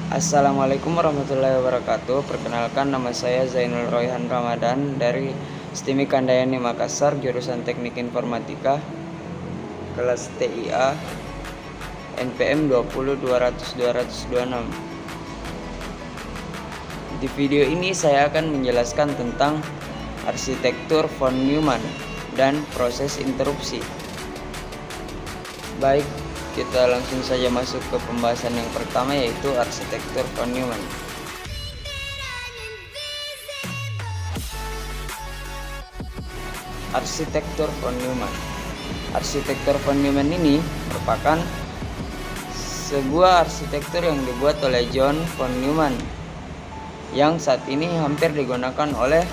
Assalamualaikum warahmatullahi wabarakatuh. Perkenalkan, nama saya Zainul Royhan Ramadan dari STIMIK Handayani Makassar, jurusan Teknik Informatika, kelas TIA, NPM 20 200 226. Di video ini saya akan menjelaskan tentang arsitektur von Neumann dan proses interupsi. Baik, kita langsung saja masuk ke pembahasan yang pertama, yaitu arsitektur von Neumann. Arsitektur von Neumann. Arsitektur von Neumann ini merupakan sebuah arsitektur yang dibuat oleh John von Neumann yang saat ini hampir digunakan oleh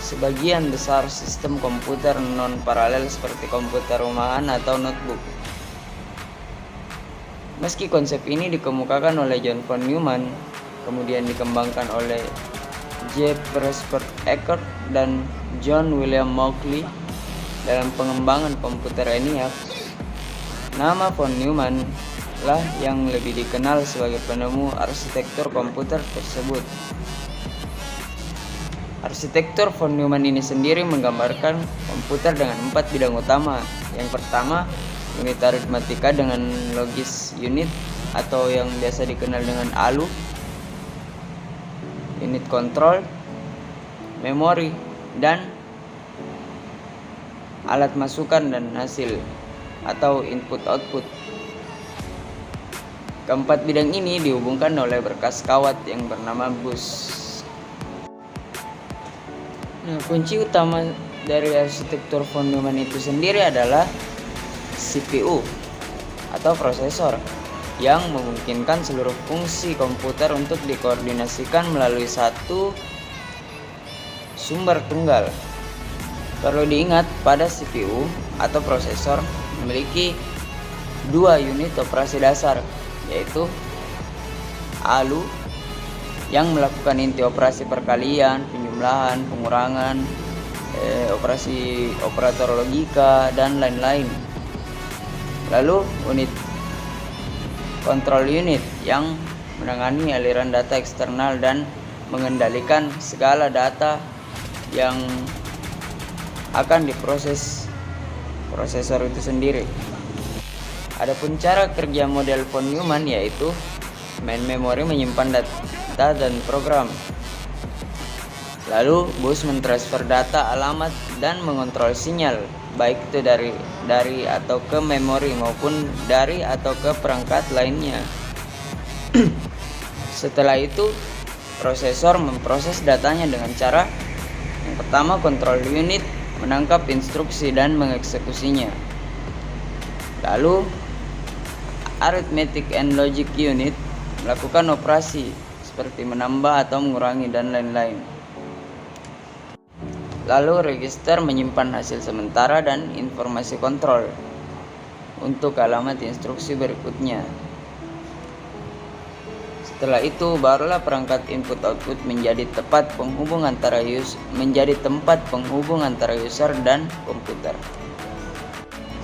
sebagian besar sistem komputer non-paralel seperti komputer rumahan atau notebook. Meski konsep ini dikemukakan oleh John von Neumann, kemudian dikembangkan oleh J. Prescott Eckert dan John William Mauchly dalam pengembangan komputer ENIAC, nama von Neumann lah yang lebih dikenal sebagai penemu arsitektur komputer tersebut. Arsitektur von Neumann ini sendiri menggambarkan komputer dengan 4 bidang utama. Yang pertama, unit aritmatika dengan logis unit atau yang biasa dikenal dengan ALU, unit kontrol, memori, dan alat masukan dan hasil atau input-output. Keempat bidang ini dihubungkan oleh berkas kawat yang bernama bus. Kunci utama dari arsitektur von Neumann itu sendiri adalah CPU atau prosesor yang memungkinkan seluruh fungsi komputer untuk dikoordinasikan melalui satu sumber tunggal. Perlu diingat, pada CPU atau prosesor memiliki dua unit operasi dasar, yaitu ALU yang melakukan inti operasi perkalian, penjumlahan, pengurangan, operasi operator logika, dan lain-lain. Lalu unit control unit yang menangani aliran data eksternal dan mengendalikan segala data yang akan diproses prosesor itu sendiri. Adapun cara kerja model von Neumann yaitu main memory menyimpan data dan program. Lalu bus mentransfer data, alamat, dan mengontrol sinyal, baik itu dari atau ke memori maupun dari atau ke perangkat lainnya. Setelah itu, prosesor memproses datanya dengan cara yang pertama, control unit menangkap instruksi dan mengeksekusinya. Lalu, arithmetic and logic unit melakukan operasi seperti menambah atau mengurangi dan lain-lain. Lalu register menyimpan hasil sementara dan informasi kontrol untuk alamat instruksi berikutnya. Setelah itu barulah perangkat input output menjadi tempat penghubung antara user dan komputer.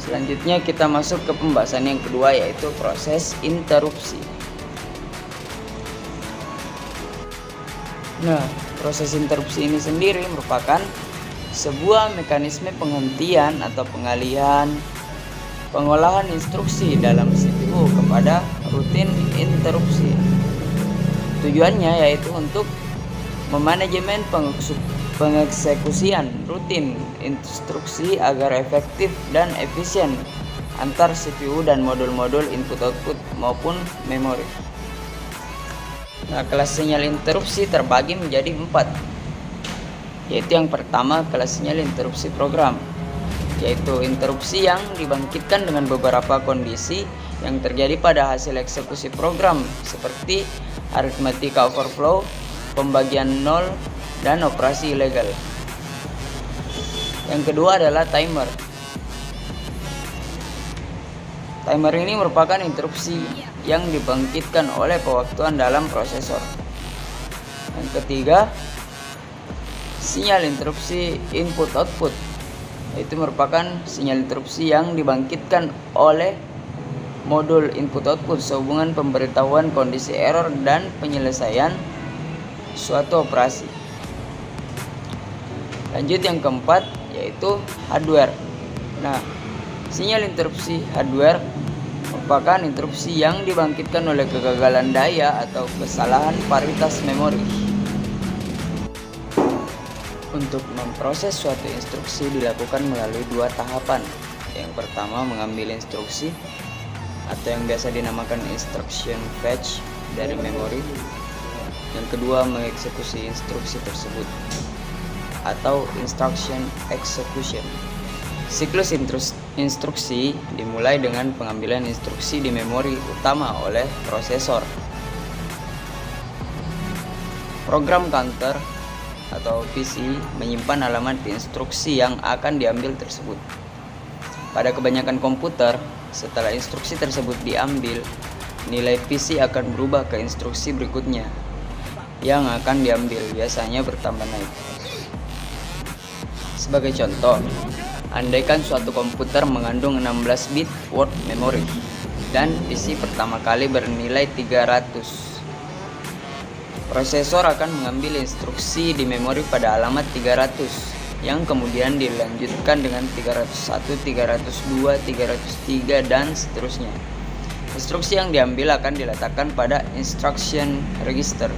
Selanjutnya kita masuk ke pembahasan yang kedua, yaitu proses interupsi. Proses interupsi ini sendiri merupakan sebuah mekanisme penghentian atau pengalihan pengolahan instruksi dalam CPU kepada rutin interupsi. Tujuannya yaitu untuk memanajemen pengeksekusian rutin instruksi agar efektif dan efisien antar CPU dan modul-modul input-output maupun memori. Kelas sinyal interupsi terbagi menjadi 4, yaitu yang pertama kelas sinyal interupsi program, yaitu interupsi yang dibangkitkan dengan beberapa kondisi yang terjadi pada hasil eksekusi program seperti arithmetika overflow, pembagian nol, dan operasi ilegal. Yang kedua adalah timer. Timer ini merupakan interupsi yang dibangkitkan oleh pewaktuan dalam prosesor. Yang ketiga, sinyal interupsi input-output, yaitu merupakan sinyal interupsi yang dibangkitkan oleh modul input-output sehubungan pemberitahuan kondisi error dan penyelesaian suatu operasi. Lanjut yang keempat, yaitu hardware. Nah, sinyal interupsi hardware merupakan interupsi yang dibangkitkan oleh kegagalan daya atau kesalahan paritas memori. Untuk memproses suatu instruksi dilakukan melalui dua tahapan. Yang pertama, mengambil instruksi atau yang biasa dinamakan instruction fetch dari memori. Yang kedua, mengeksekusi instruksi tersebut atau instruction execution. Siklus instruksi dimulai dengan pengambilan instruksi di memori utama oleh prosesor. Program counter atau PC menyimpan alamat instruksi yang akan diambil tersebut. Pada kebanyakan komputer, setelah instruksi tersebut diambil, nilai PC akan berubah ke instruksi berikutnya yang akan diambil, biasanya bertambah naik. Sebagai contoh, andaikan suatu komputer mengandung 16 bit word memory dan PC pertama kali bernilai 300. Prosesor akan mengambil instruksi di memori pada alamat 300 yang kemudian dilanjutkan dengan 301, 302, 303 dan seterusnya. Instruksi yang diambil akan diletakkan pada instruction register.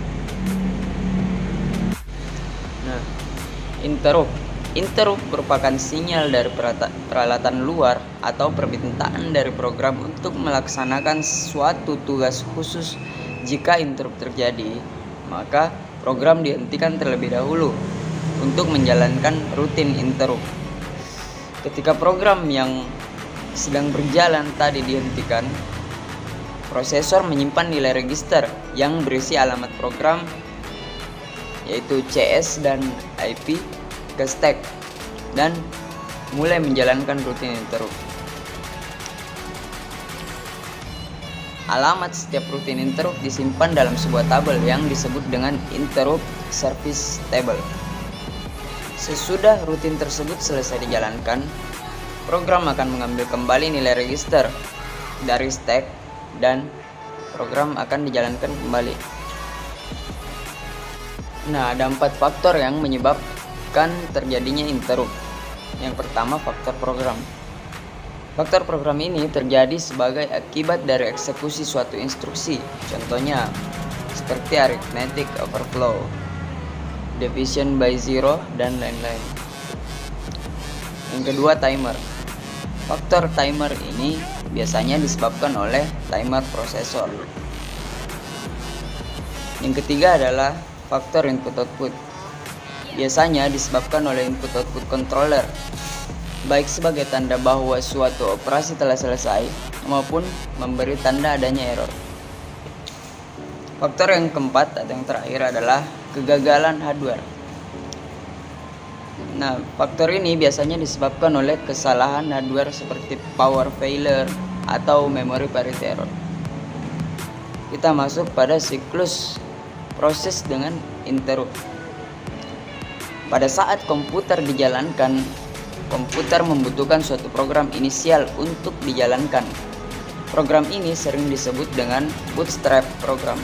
Nah, interrupt merupakan sinyal dari peralatan luar atau permintaan dari program untuk melaksanakan suatu tugas khusus. Jika interrupt terjadi, maka program dihentikan terlebih dahulu untuk menjalankan rutin interrupt. Ketika program yang sedang berjalan tadi dihentikan, prosesor menyimpan nilai register yang berisi alamat program, yaitu CS dan IP, ke stack dan mulai menjalankan rutin interrupt. Alamat setiap rutin interrupt disimpan dalam sebuah tabel yang disebut dengan interrupt service table. Sesudah rutin tersebut selesai dijalankan, program akan mengambil kembali nilai register dari stack dan program akan dijalankan kembali. Nah, ada 4 faktor yang menyebabkan terjadinya interrupt. Yang pertama, faktor program. Faktor program ini terjadi sebagai akibat dari eksekusi suatu instruksi. Contohnya seperti arithmetic overflow, division by zero, dan lain-lain. Yang kedua, timer. Faktor timer ini biasanya disebabkan oleh timer prosesor. Yang ketiga adalah faktor input-output. Biasanya disebabkan oleh input-output controller, baik sebagai tanda bahwa suatu operasi telah selesai maupun memberi tanda adanya error. Faktor yang keempat atau yang terakhir adalah kegagalan hardware. Nah, faktor ini biasanya disebabkan oleh kesalahan hardware seperti power failure atau memory parity error. Kita masuk pada siklus proses dengan interrupt. Pada saat komputer dijalankan, komputer membutuhkan suatu program inisial untuk dijalankan. Program ini sering disebut dengan bootstrap program.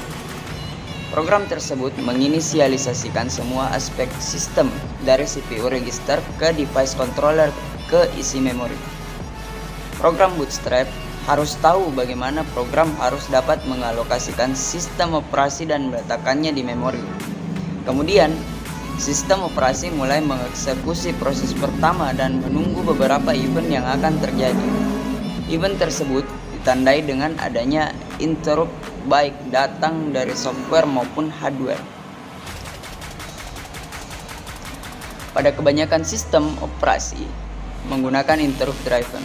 Program tersebut menginisialisasikan semua aspek sistem dari CPU register ke device controller ke isi memori. Program bootstrap harus tahu bagaimana program harus dapat mengalokasikan sistem operasi dan meletakkannya di memori. Kemudian, sistem operasi mulai mengeksekusi proses pertama dan menunggu beberapa event yang akan terjadi. Event tersebut ditandai dengan adanya interrupt baik datang dari software maupun hardware. Pada kebanyakan sistem operasi menggunakan interrupt driven.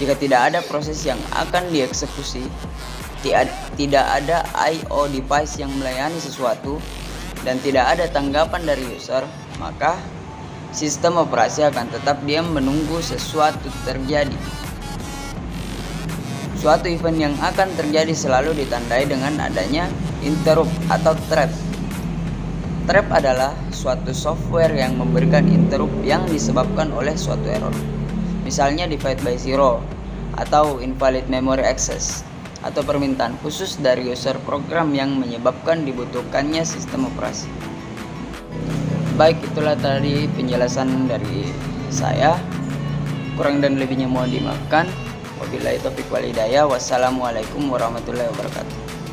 Jika tidak ada proses yang akan dieksekusi, tidak ada I/O device yang melayani sesuatu, dan tidak ada tanggapan dari user, maka sistem operasi akan tetap diam menunggu sesuatu terjadi. Suatu event yang akan terjadi selalu ditandai dengan adanya interrupt atau trap. Trap adalah suatu software yang memberikan interrupt yang disebabkan oleh suatu error. Misalnya divide by zero atau invalid memory access, atau permintaan khusus dari user program yang menyebabkan dibutuhkannya sistem operasi. Baik, itulah tadi penjelasan dari saya. Kurang dan lebihnya mohon dimaafkan. Wabillahi taufiq wal hidayah. Wassalamualaikum warahmatullahi wabarakatuh.